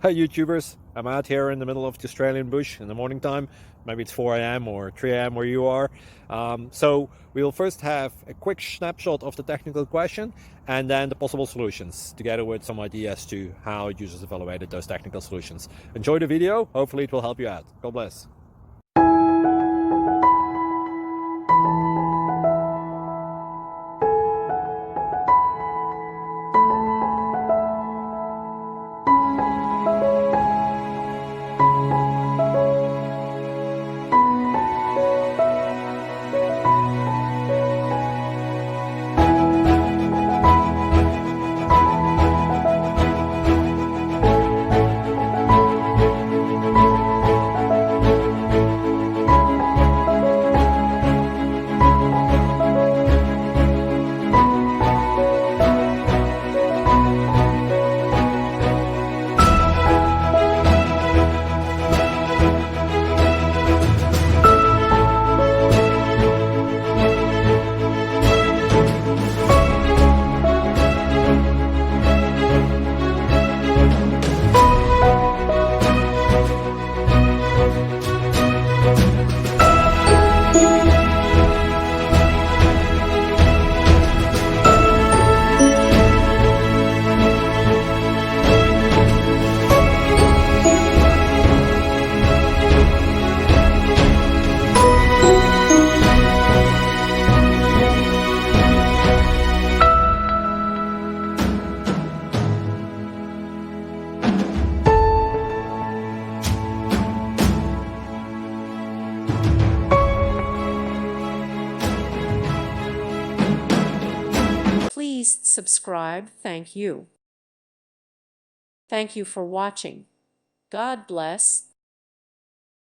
Hi YouTubers, I'm out here in the middle of the Australian bush in the morning time. Maybe it's 4 a.m. or 3 a.m. where you are. So we'll first have a quick snapshot of the technical question and then the possible solutions, together with some ideas to how users evaluated those technical solutions. Enjoy the video, hopefully it will help you out. God bless. Please subscribe. Thank you. Thank you for watching. God bless.